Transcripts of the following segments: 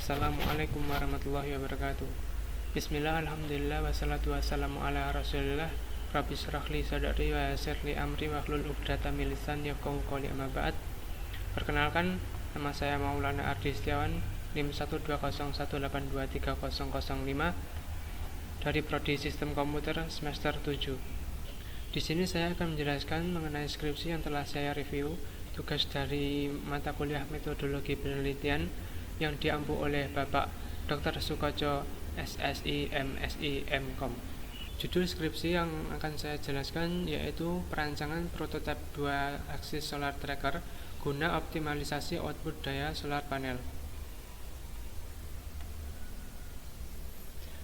Assalamualaikum warahmatullahi wabarakatuh. Bismillah, alhamdulillah, wassalatu wassalamu ala rasulillah. Rabbi syrahli sadri wa yassirli amri wahlul 'uqdatam min lisani yafqahu qawli, amma ba'd. Perkenalkan, nama saya Maulana Ardi Setiawan, NIM 12018230005 dari Prodi Sistem Komputer semester 7. Di sini saya akan menjelaskan mengenai skripsi yang telah saya review, tugas dari mata kuliah metodologi penelitian yang diampu oleh Bapak Dr. Sukoco SSI MSI MKom. Judul skripsi yang akan saya jelaskan yaitu perancangan prototipe 2 aksis solar tracker guna optimalisasi output daya solar panel.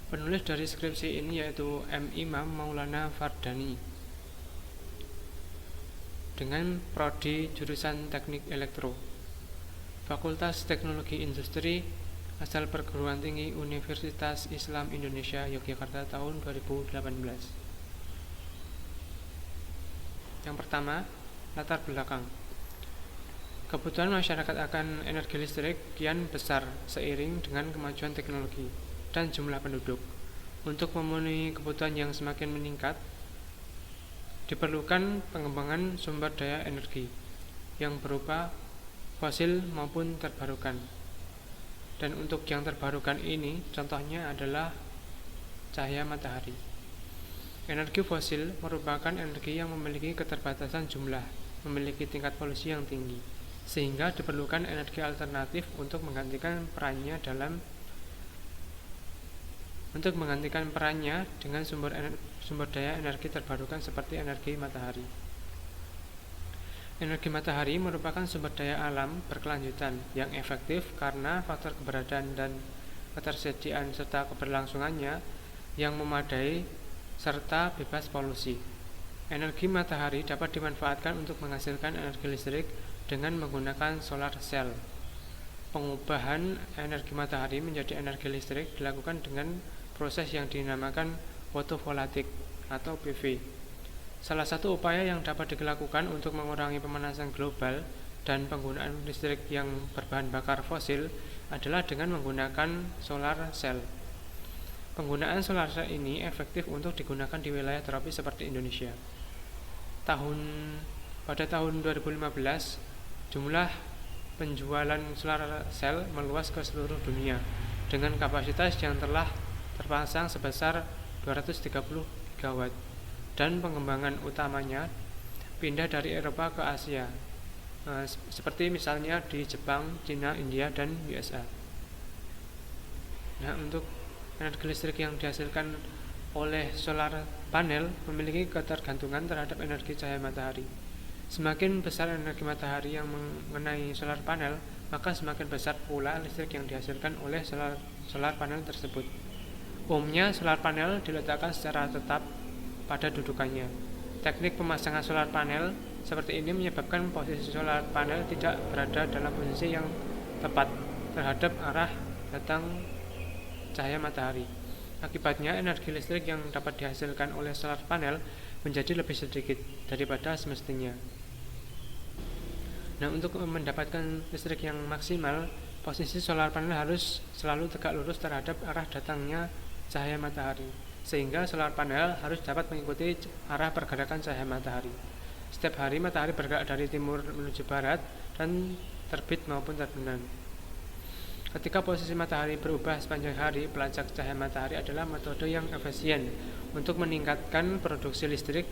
Penulis dari skripsi ini yaitu M. Imam Maulana Fardani dengan prodi jurusan Teknik Elektro, Fakultas Teknologi Industri, asal perguruan tinggi Universitas Islam Indonesia Yogyakarta tahun 2018. Yang pertama, latar belakang. Kebutuhan masyarakat akan energi listrik kian besar seiring dengan kemajuan teknologi dan jumlah penduduk. Untuk memenuhi kebutuhan yang semakin meningkat, diperlukan pengembangan sumber daya energi yang berupa fosil maupun terbarukan. Dan untuk yang terbarukan ini, contohnya adalah cahaya matahari. Energi fosil merupakan energi yang memiliki keterbatasan jumlah, memiliki tingkat polusi yang tinggi, sehingga diperlukan energi alternatif untuk menggantikan perannya dengan sumber daya energi terbarukan seperti energi matahari. Energi matahari merupakan sumber daya alam berkelanjutan yang efektif karena faktor keberadaan dan ketersediaan serta keberlangsungannya yang memadai serta bebas polusi. Energi matahari dapat dimanfaatkan untuk menghasilkan energi listrik dengan menggunakan solar cell. Pengubahan energi matahari menjadi energi listrik dilakukan dengan proses yang dinamakan fotovolatik atau PV. Salah satu upaya yang dapat dilakukan untuk mengurangi pemanasan global dan penggunaan listrik yang berbahan bakar fosil adalah dengan menggunakan solar cell. Penggunaan solar cell ini efektif untuk digunakan di wilayah tropis seperti Indonesia. Pada tahun 2015, jumlah penjualan solar cell meluas ke seluruh dunia dengan kapasitas yang telah terpasang sebesar 230 gigawatt. Dan pengembangan utamanya pindah dari Eropa ke Asia, seperti misalnya di Jepang, Cina, India, dan USA. Nah, untuk energi listrik yang dihasilkan oleh solar panel memiliki ketergantungan terhadap energi cahaya matahari. Semakin besar energi matahari yang mengenai solar panel, maka semakin besar pula listrik yang dihasilkan oleh solar panel tersebut. Umumnya solar panel diletakkan secara tetap pada dudukannya. Teknik pemasangan solar panel seperti ini menyebabkan posisi solar panel tidak berada dalam posisi yang tepat terhadap arah datang cahaya matahari. Akibatnya energi listrik yang dapat dihasilkan oleh solar panel menjadi lebih sedikit daripada semestinya. Nah, untuk mendapatkan listrik yang maksimal, posisi solar panel harus selalu tegak lurus terhadap arah datangnya cahaya matahari, sehingga solar panel harus dapat mengikuti arah pergerakan cahaya matahari. Setiap hari matahari bergerak dari timur menuju barat dan terbit maupun terbenam. Ketika posisi matahari berubah sepanjang hari, pelacak cahaya matahari adalah metode yang efisien untuk meningkatkan produksi listrik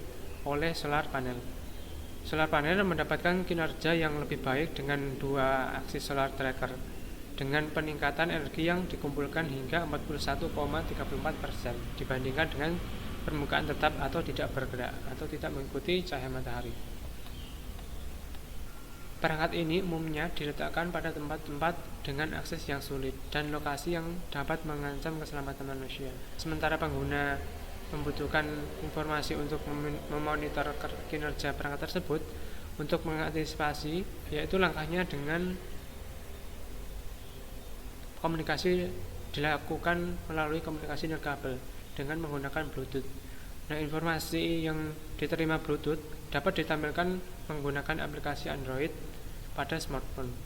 oleh solar panel. Solar panel mendapatkan kinerja yang lebih baik dengan 2 aksis solar tracker, dengan peningkatan energi yang dikumpulkan hingga 41,34% dibandingkan dengan permukaan tetap atau tidak bergerak atau tidak mengikuti cahaya matahari. Perangkat ini umumnya diletakkan pada tempat-tempat dengan akses yang sulit dan lokasi yang dapat mengancam keselamatan manusia. Sementara pengguna membutuhkan informasi untuk memonitor kinerja perangkat tersebut. Untuk mengantisipasi, yaitu langkahnya dengan komunikasi dilakukan melalui komunikasi nirkabel dengan menggunakan Bluetooth. Nah, informasi yang diterima Bluetooth dapat ditampilkan menggunakan aplikasi Android pada smartphone.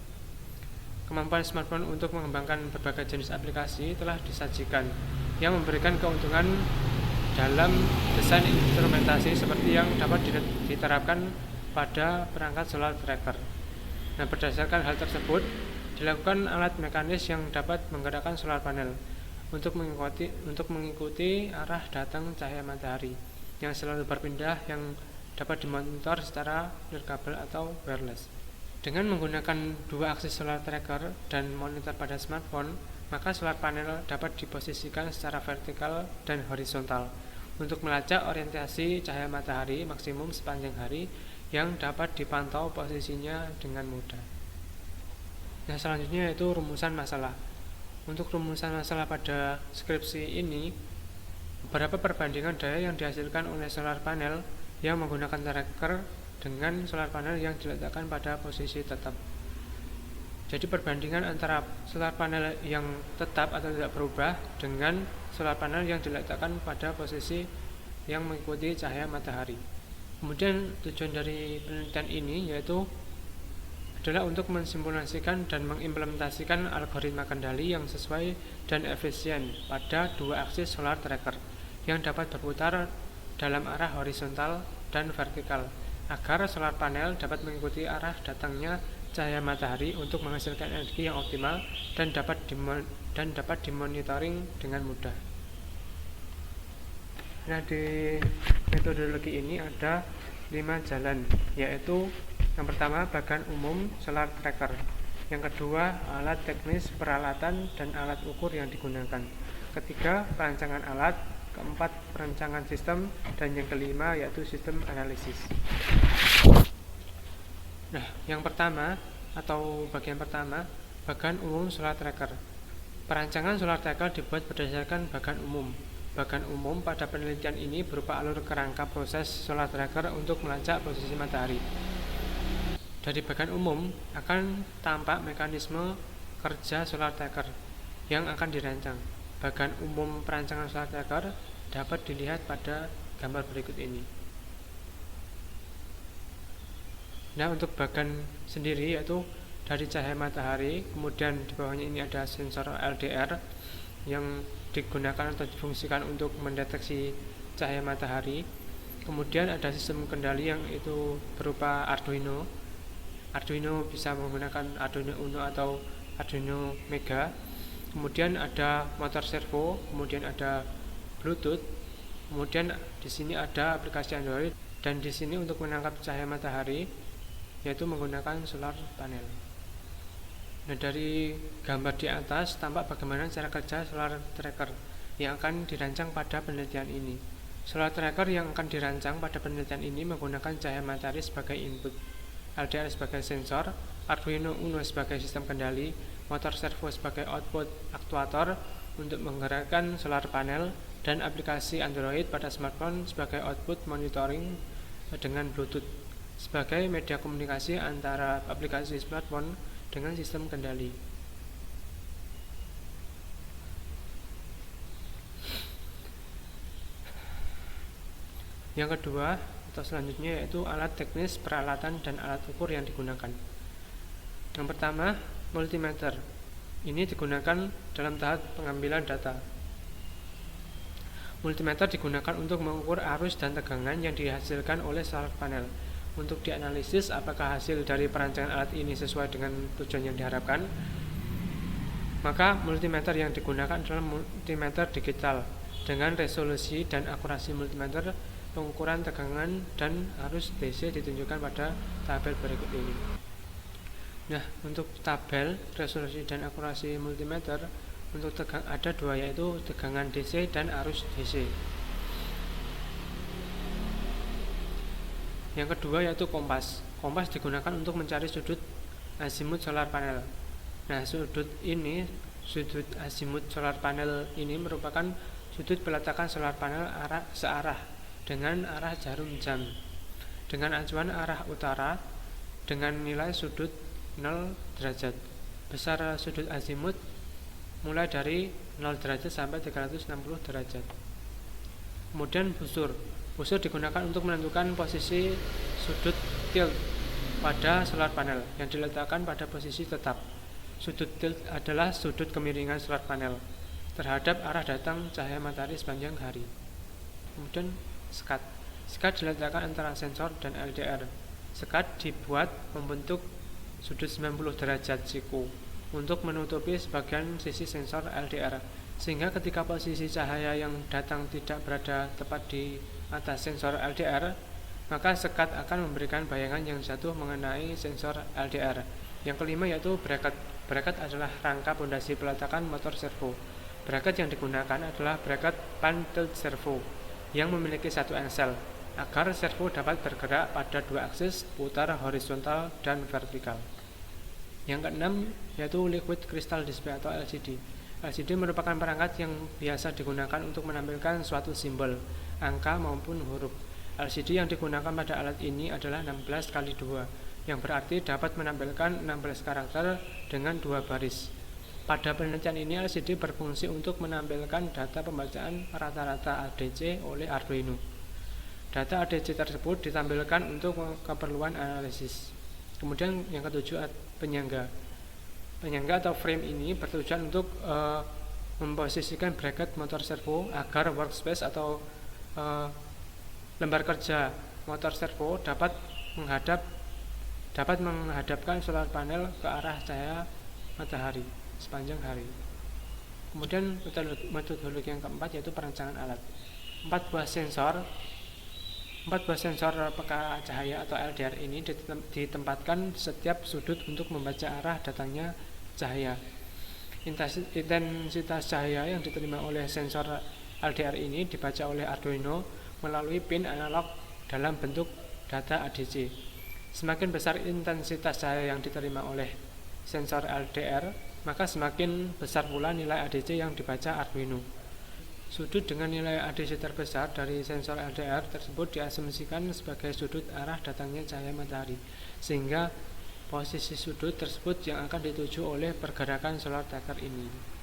Kemampuan smartphone untuk mengembangkan berbagai jenis aplikasi telah disajikan yang memberikan keuntungan dalam desain instrumentasi seperti yang dapat diterapkan pada perangkat solar tracker. Nah, berdasarkan hal tersebut, dilakukan alat mekanis yang dapat menggerakkan solar panel untuk mengikuti arah datang cahaya matahari yang selalu berpindah yang dapat dimonitor secara nirkabel atau wireless. Dengan menggunakan dua aksis solar tracker dan monitor pada smartphone, maka solar panel dapat diposisikan secara vertikal dan horizontal untuk melacak orientasi cahaya matahari maksimum sepanjang hari yang dapat dipantau posisinya dengan mudah. Nah, selanjutnya yaitu rumusan masalah. Untuk rumusan masalah pada skripsi ini, beberapa perbandingan daya yang dihasilkan oleh solar panel yang menggunakan tracker dengan solar panel yang diletakkan pada posisi tetap. Jadi perbandingan antara solar panel yang tetap atau tidak berubah dengan solar panel yang diletakkan pada posisi yang mengikuti cahaya matahari. Kemudian tujuan dari penelitian ini yaitu adalah untuk mensimulasikan dan mengimplementasikan algoritma kendali yang sesuai dan efisien pada dua aksis solar tracker yang dapat berputar dalam arah horizontal dan vertikal agar solar panel dapat mengikuti arah datangnya cahaya matahari untuk menghasilkan energi yang optimal dan dapat dimonitoring dengan mudah. Nah, di metodologi ini ada 5 jalan, yaitu yang pertama bagan umum solar tracker, yang kedua alat teknis peralatan dan alat ukur yang digunakan, ketiga perancangan alat, keempat perancangan sistem, dan yang kelima yaitu sistem analisis. Nah, yang pertama atau bagian pertama, bagan umum solar tracker. Perancangan solar tracker dibuat berdasarkan bagan umum. Bagan umum pada penelitian ini berupa alur kerangka proses solar tracker untuk melacak posisi matahari. Dari bagan umum akan tampak mekanisme kerja solar tracker yang akan dirancang. Bagan umum perancangan solar tracker dapat dilihat pada gambar berikut ini. Nah, untuk bagan sendiri yaitu dari cahaya matahari, kemudian di bawahnya ini ada sensor LDR yang digunakan atau difungsikan untuk mendeteksi cahaya matahari. Kemudian ada sistem kendali yang itu berupa Arduino. Arduino bisa menggunakan Arduino Uno atau Arduino Mega. Kemudian ada motor servo, kemudian ada Bluetooth. Kemudian di sini ada aplikasi Android, dan di sini untuk menangkap cahaya matahari yaitu menggunakan solar panel. Nah, dari gambar di atas tampak bagaimana cara kerja solar tracker yang akan dirancang pada penelitian ini. Solar tracker yang akan dirancang pada penelitian ini menggunakan cahaya matahari sebagai input, LDR sebagai sensor, Arduino Uno sebagai sistem kendali, motor servo sebagai output aktuator untuk menggerakkan solar panel, dan aplikasi Android pada smartphone sebagai output monitoring dengan Bluetooth sebagai media komunikasi antara aplikasi smartphone dengan sistem kendali. Yang kedua atau selanjutnya yaitu alat teknis peralatan dan alat ukur yang digunakan. Yang pertama, multimeter. Ini digunakan dalam tahap pengambilan data. Multimeter digunakan untuk mengukur arus dan tegangan yang dihasilkan oleh solar panel. Untuk dianalisis apakah hasil dari perancangan alat ini sesuai dengan tujuan yang diharapkan, maka multimeter yang digunakan adalah multimeter digital dengan resolusi dan akurasi multimeter. Pengukuran tegangan dan arus DC ditunjukkan pada tabel berikut ini. Nah, untuk tabel resolusi dan akurasi multimeter untuk ada dua, yaitu tegangan DC dan arus DC. Yang kedua yaitu kompas. Kompas digunakan untuk mencari sudut azimut solar panel. Nah, sudut azimut solar panel ini merupakan sudut peletakan solar panel searah dengan arah jarum jam dengan acuan arah utara dengan nilai sudut 0 derajat. Besar sudut azimut mulai dari 0 derajat sampai 360 derajat. Kemudian busur. Busur digunakan untuk menentukan posisi sudut tilt pada solar panel yang diletakkan pada posisi tetap. Sudut tilt adalah sudut kemiringan solar panel terhadap arah datang cahaya matahari sepanjang hari. Kemudian SCAD. SCAD diletakkan antara sensor dan LDR. SCAD dibuat membentuk sudut 90 derajat siku untuk menutupi sebagian sisi sensor LDR, sehingga ketika posisi cahaya yang datang tidak berada tepat di atas sensor LDR, maka SCAD akan memberikan bayangan yang jatuh mengenai sensor LDR. Yang kelima yaitu bracket. Bracket adalah rangka pondasi peletakan motor servo. Bracket yang digunakan adalah bracket pan tilt servo yang memiliki satu engsel agar servo dapat bergerak pada dua aksis putar horizontal dan vertikal. Yang keenam yaitu liquid crystal display atau LCD. LCD merupakan perangkat yang biasa digunakan untuk menampilkan suatu simbol, angka maupun huruf. LCD yang digunakan pada alat ini adalah 16x2, yang berarti dapat menampilkan 16 karakter dengan 2 baris. Pada penelitian ini LCD berfungsi untuk menampilkan data pembacaan rata-rata ADC oleh Arduino. Data ADC tersebut ditampilkan untuk keperluan analisis. Kemudian yang ketujuh, penyangga. Penyangga atau frame ini bertujuan untuk memposisikan bracket motor servo agar workspace atau lembar kerja motor servo dapat menghadapkan solar panel ke arah cahaya matahari sepanjang hari. Kemudian metodologi yang keempat yaitu perancangan alat. 4 buah sensor peka cahaya atau LDR ini ditempatkan setiap sudut untuk membaca arah datangnya cahaya. Intensitas cahaya yang diterima oleh sensor LDR ini dibaca oleh Arduino melalui pin analog dalam bentuk data ADC. Semakin besar intensitas cahaya yang diterima oleh sensor LDR, maka semakin besar pula nilai ADC yang dibaca Arduino. Sudut dengan nilai ADC terbesar dari sensor LDR tersebut diasumsikan sebagai sudut arah datangnya cahaya matahari, sehingga posisi sudut tersebut yang akan dituju oleh pergerakan solar tracker ini.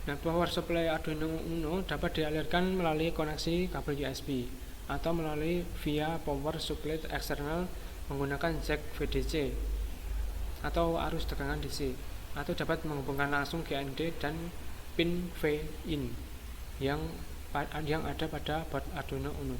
Nah, power supply Arduino Uno dapat dialirkan melalui koneksi kabel USB atau melalui via power supply eksternal menggunakan jack VDC atau arus tegangan DC, atau dapat menghubungkan langsung GND dan pin V-in yang ada pada board Arduino Uno.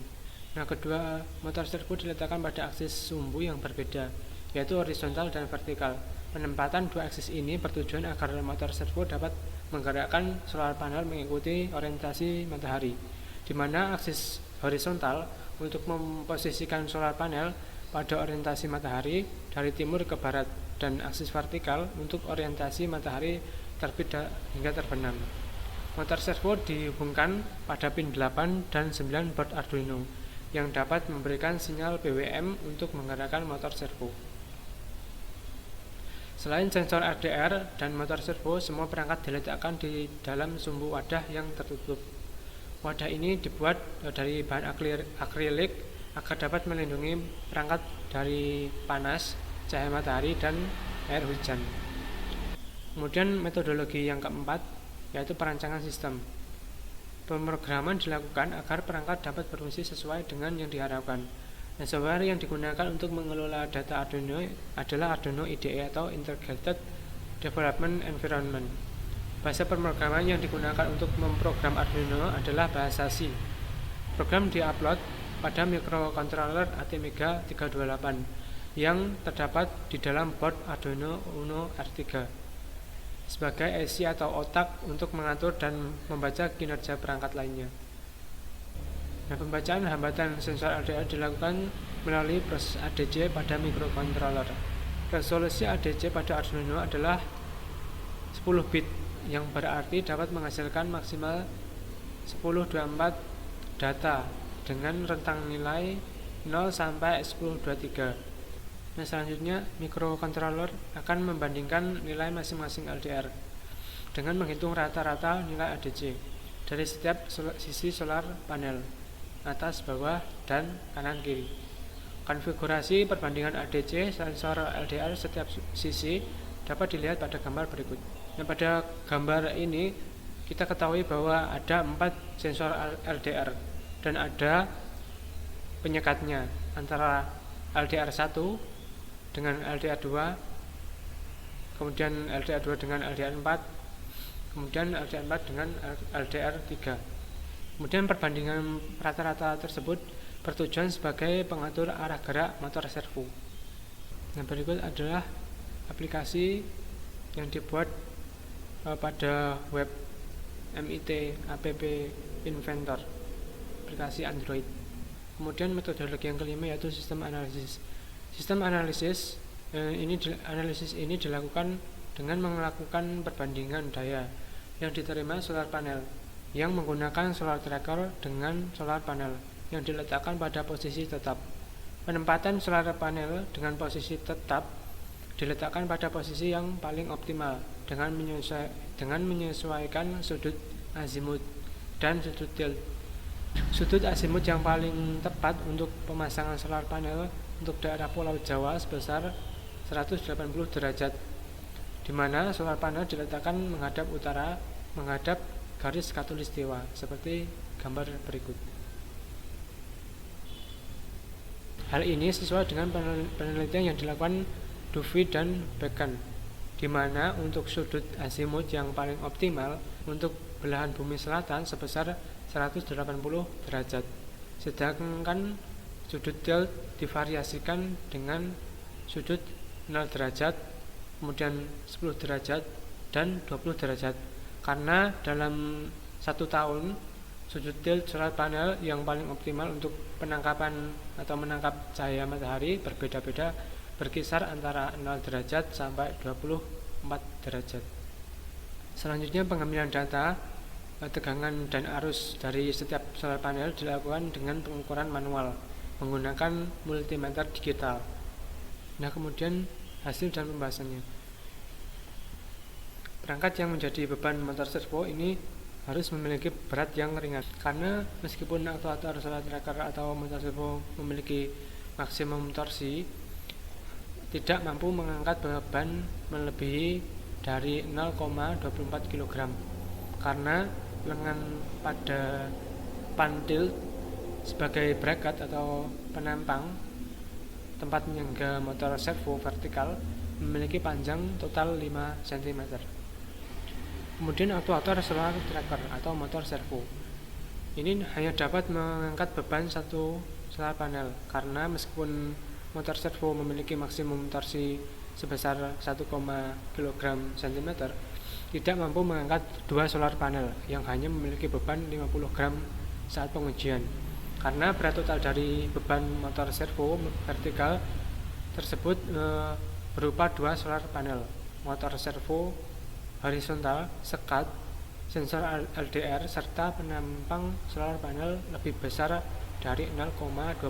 Nah, kedua motor servo diletakkan pada aksis sumbu yang berbeda, yaitu horizontal dan vertikal. Penempatan dua aksis ini bertujuan agar motor servo dapat menggerakkan solar panel mengikuti orientasi matahari, di mana aksis horizontal untuk memposisikan solar panel pada orientasi matahari dari timur ke barat, dan aksis vertikal untuk orientasi matahari terbit hingga terbenam. Motor servo dihubungkan pada pin 8 dan 9 board Arduino yang dapat memberikan sinyal BWM untuk menggerakkan motor servo. Selain sensor LDR dan motor servo, semua perangkat diletakkan di dalam sumbu wadah yang tertutup. Wadah ini dibuat dari bahan akrilik agar dapat melindungi perangkat dari panas, cahaya matahari, dan air hujan. Kemudian metodologi yang keempat yaitu perancangan sistem. Pemrograman dilakukan agar perangkat dapat berfungsi sesuai dengan yang diharapkan. Nah, software yang digunakan untuk mengelola data Arduino adalah Arduino IDE atau Integrated Development Environment. Bahasa pemrograman yang digunakan untuk memprogram Arduino adalah bahasa C. Program diupload pada microcontroller ATmega 328 yang terdapat di dalam board Arduino Uno R3 sebagai IC atau otak untuk mengatur dan membaca kinerja perangkat lainnya. Nah, pembacaan hambatan sensor LDR dilakukan melalui proses ADC pada microcontroller. Resolusi ADC pada Arduino adalah 10 bit, yang berarti dapat menghasilkan maksimal 1024 data dengan rentang nilai 0 sampai 1023. Nah, selanjutnya microcontroller akan membandingkan nilai masing-masing LDR dengan menghitung rata-rata nilai ADC dari setiap sisi solar panel, atas, bawah, dan kanan kiri. Konfigurasi perbandingan ADC sensor LDR setiap sisi dapat dilihat pada gambar berikut. Nah, pada gambar ini kita ketahui bahwa ada 4 sensor LDR dan ada penyekatnya antara LDR1 dengan LDR2, kemudian LDR2 dengan LDR4, kemudian LDR4 dengan LDR3. Kemudian perbandingan rata-rata tersebut bertujuan sebagai pengatur arah gerak motor servo. Nah, berikut adalah aplikasi yang dibuat pada web MIT App Inventor, aplikasi Android. Kemudian metodologi yang kelima yaitu sistem analisis. Sistem analisis ini dilakukan dengan melakukan perbandingan daya yang diterima solar panel yang menggunakan solar tracker dengan solar panel yang diletakkan pada posisi tetap. Penempatan solar panel dengan posisi tetap diletakkan pada posisi yang paling optimal dengan menyesuaikan sudut azimut dan sudut tilt. Sudut azimut yang paling tepat untuk pemasangan solar panel untuk daerah Pulau Jawa sebesar 180 derajat, di mana solar panel diletakkan menghadap utara, menghadap garis khatulistiwa seperti gambar berikut. Hal ini sesuai dengan penelitian yang dilakukan Duffy dan Bacon, di mana untuk sudut azimut yang paling optimal untuk belahan bumi selatan sebesar 180 derajat, sedangkan sudut tilt divariasikan dengan sudut 0 derajat, kemudian 10 derajat, dan 20 derajat. Karena dalam 1 tahun sudut tilt solar panel yang paling optimal untuk penangkapan atau menangkap cahaya matahari berbeda-beda, berkisar antara 0 derajat sampai 24 derajat. Selanjutnya pengambilan data tegangan dan arus dari setiap solar panel dilakukan dengan pengukuran manual menggunakan multimeter digital. Nah, kemudian hasil dan pembahasannya. Perangkat yang menjadi beban motor servo ini harus memiliki berat yang ringan, karena meskipun aktuator solar tracker atau motor servo memiliki maksimum torsi, tidak mampu mengangkat beban melebihi dari 0,24 kg, karena lengan pada pan-tilt sebagai bracket atau penampang tempat menyangga motor servo vertikal memiliki panjang total 5 cm. Kemudian aktuator solar tracker atau motor servo ini hanya dapat mengangkat beban satu solar panel, karena meskipun motor servo memiliki maksimum torsi sebesar 1, kg cm, tidak mampu mengangkat 2 solar panel yang hanya memiliki beban 50 gram saat pengujian, karena berat total dari beban motor servo vertikal tersebut berupa 2 solar panel, motor servo horizontal, sekat, sensor LDR, serta penampang solar panel lebih besar dari 0,24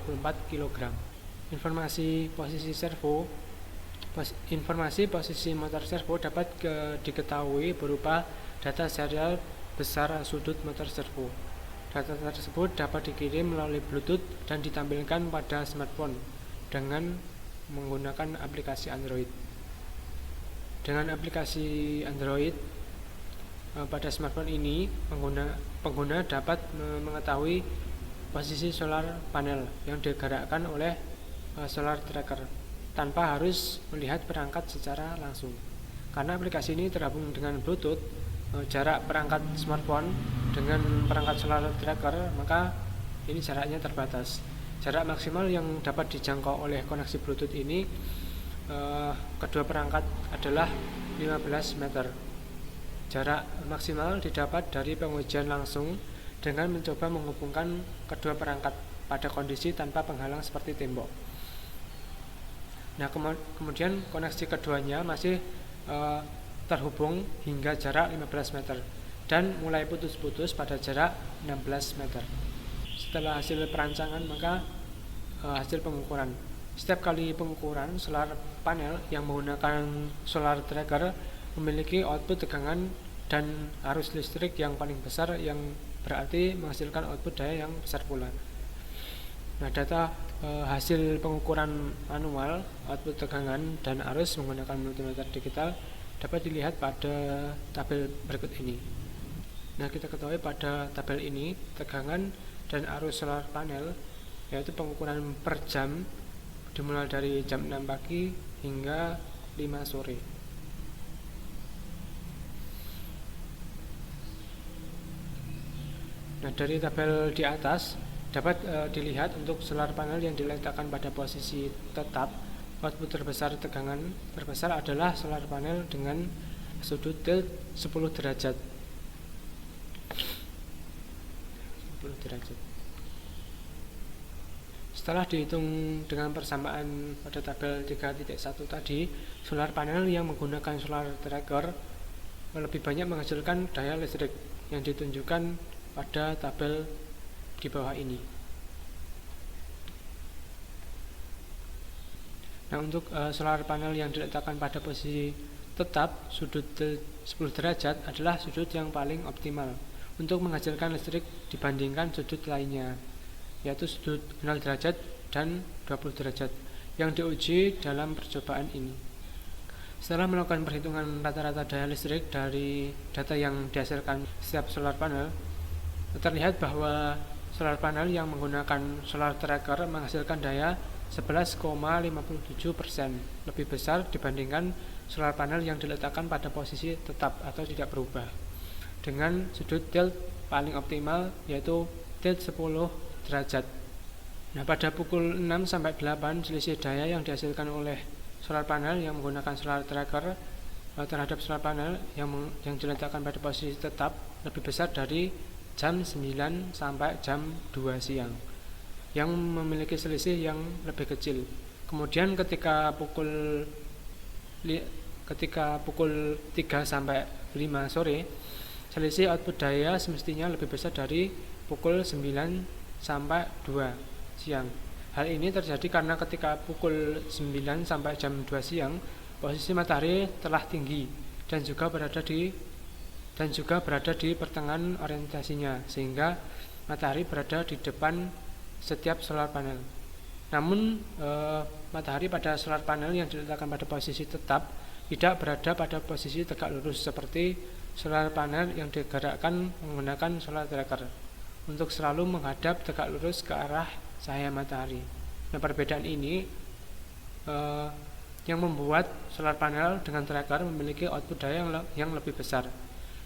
kg. Informasi posisi motor servo dapat diketahui berupa data serial besar sudut motor servo. Data tersebut dapat dikirim melalui Bluetooth dan ditampilkan pada smartphone dengan menggunakan aplikasi Android. Dengan aplikasi Android pada smartphone ini, pengguna dapat mengetahui posisi solar panel yang digerakkan oleh solar tracker tanpa harus melihat perangkat secara langsung. Karena aplikasi ini terhubung dengan Bluetooth, jarak perangkat smartphone dengan perangkat solar tracker, maka ini jaraknya terbatas. Jarak maksimal yang dapat dijangkau oleh koneksi Bluetooth ini kedua perangkat adalah 15 meter. Jarak maksimal didapat dari pengujian langsung dengan mencoba menghubungkan kedua perangkat pada kondisi tanpa penghalang seperti tembok. Nah, kemudian koneksi keduanya masih terhubung hingga jarak 15 meter dan mulai putus-putus pada jarak 16 meter. Setelah hasil perancangan, maka hasil pengukuran. Setiap kali pengukuran solar panel yang menggunakan solar tracker memiliki output tegangan dan arus listrik yang paling besar, yang berarti menghasilkan output daya yang besar pula. Nah, data hasil pengukuran manual output tegangan dan arus menggunakan multimeter digital dapat dilihat pada tabel berikut ini. Nah, kita ketahui pada tabel ini tegangan dan arus solar panel yaitu pengukuran per jam dimulai dari jam 6 pagi hingga 5 sore. Nah, dari tabel di atas dapat dilihat untuk solar panel yang diletakkan pada posisi tetap, output terbesar tegangan terbesar adalah solar panel dengan sudut tilt 10 derajat. Setelah dihitung dengan persamaan pada tabel 3.1 tadi, solar panel yang menggunakan solar tracker lebih banyak menghasilkan daya listrik yang ditunjukkan pada tabel di bawah ini. Nah, untuk solar panel yang diletakkan pada posisi tetap, sudut 10 derajat adalah sudut yang paling optimal untuk menghasilkan listrik dibandingkan sudut lainnya, yaitu sudut 0 derajat dan 20 derajat yang diuji dalam percobaan ini. Setelah melakukan perhitungan rata-rata daya listrik dari data yang dihasilkan setiap solar panel, terlihat bahwa solar panel yang menggunakan solar tracker menghasilkan daya 11,57% lebih besar dibandingkan solar panel yang diletakkan pada posisi tetap atau tidak berubah, dengan sudut tilt paling optimal yaitu tilt 10 derajat. Nah, pada pukul 6-8 selisih daya yang dihasilkan oleh solar panel yang menggunakan solar tracker terhadap solar panel yang diletakkan pada posisi tetap lebih besar dari jam 9 sampai jam 2 siang yang memiliki selisih yang lebih kecil. Kemudian ketika pukul 3 sampai 5 sore, selisih output daya semestinya lebih besar dari pukul 9 sampai 2 siang. Hal ini terjadi karena ketika pukul 9 sampai jam 2 siang, posisi matahari telah tinggi dan juga berada di pertengahan orientasinya, sehingga matahari berada di depan setiap solar panel. Namun matahari pada solar panel yang diletakkan pada posisi tetap tidak berada pada posisi tegak lurus seperti solar panel yang digerakkan menggunakan solar tracker untuk selalu menghadap tegak lurus ke arah cahaya matahari. Nah, perbedaan ini yang membuat solar panel dengan tracker memiliki output daya yang lebih besar.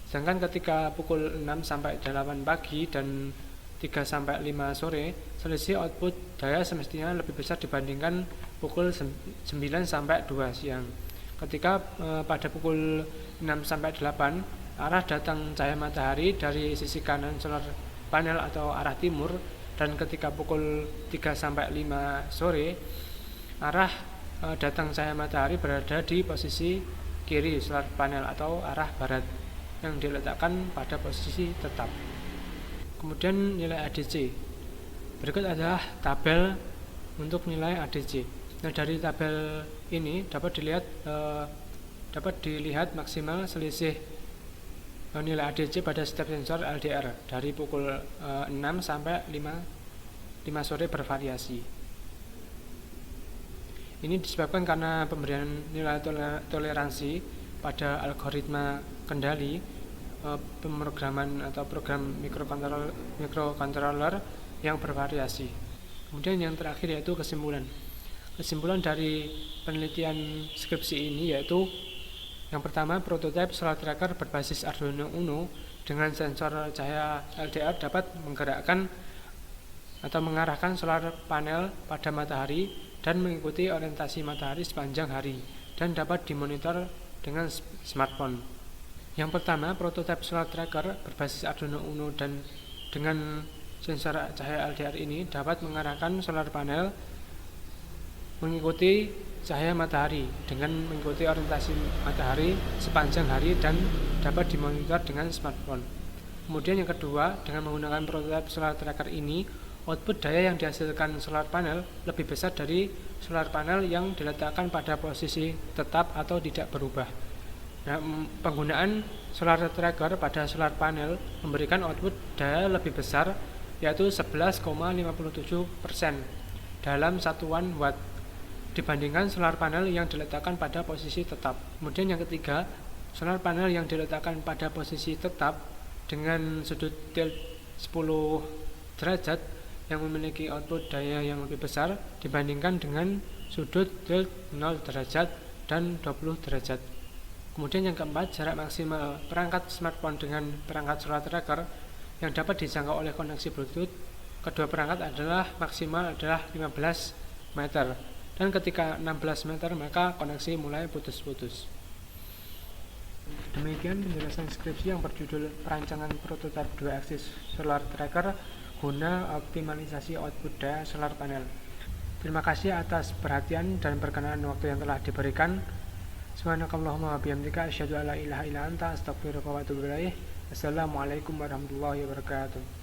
Sedangkan ketika pukul 6 sampai 8 pagi dan 3 sampai 5 sore, selisih output daya semestinya lebih besar dibandingkan pukul 9 sampai 2 siang. Ketika pada pukul 6 sampai 8, arah datang cahaya matahari dari sisi kanan solar panel atau arah timur, dan ketika pukul 3 sampai 5 sore, arah datang cahaya matahari berada di posisi kiri solar panel atau arah barat yang diletakkan pada posisi tetap. Kemudian nilai ADC. Berikut adalah tabel untuk nilai ADC. Nah, dari tabel ini dapat dilihat maksimal selisih nilai ADC pada setiap sensor LDR dari pukul 6 sampai 5 sore bervariasi. Ini disebabkan karena pemberian nilai toleransi pada algoritma kendali pemrograman atau program microcontroller yang bervariasi. Kemudian yang terakhir yaitu kesimpulan. Kesimpulan dari penelitian skripsi ini yaitu yang pertama, prototipe solar tracker berbasis Arduino Uno dengan sensor cahaya LDR dapat menggerakkan atau mengarahkan solar panel pada matahari dan mengikuti orientasi matahari sepanjang hari dan dapat dimonitor dengan smartphone. Yang pertama, prototipe solar tracker berbasis Arduino Uno dan dengan sensor cahaya LDR ini dapat mengarahkan solar panel mengikuti cahaya matahari dengan mengikuti orientasi matahari sepanjang hari dan dapat dimonitor dengan smartphone. Kemudian yang kedua, dengan menggunakan prototipe solar tracker ini, output daya yang dihasilkan solar panel lebih besar dari solar panel yang diletakkan pada posisi tetap atau tidak berubah. Nah, penggunaan solar tracker pada solar panel memberikan output daya lebih besar yaitu 11,57% dalam satuan watt dibandingkan solar panel yang diletakkan pada posisi tetap. Kemudian yang ketiga, solar panel yang diletakkan pada posisi tetap dengan sudut tilt 10 derajat yang memiliki output daya yang lebih besar dibandingkan dengan sudut tilt 0 derajat dan 20 derajat. Kemudian yang keempat, jarak maksimal perangkat smartphone dengan perangkat solar tracker yang dapat dijangkau oleh koneksi Bluetooth kedua perangkat maksimal adalah 15 meter, dan ketika 16 meter maka koneksi mulai putus-putus. Demikian penjelasan skripsi yang berjudul Perancangan Prototipe 2 Aksis Solar Tracker guna optimalisasi output daya solar panel. Terima kasih atas perhatian dan perkenan waktu yang telah diberikan. Subhanakallahumma wa bihamdika asyhadu an la ilaha illa anta astaghfiruka wa atubu ilaik. Assalamualaikum warahmatullahi wabarakatuh.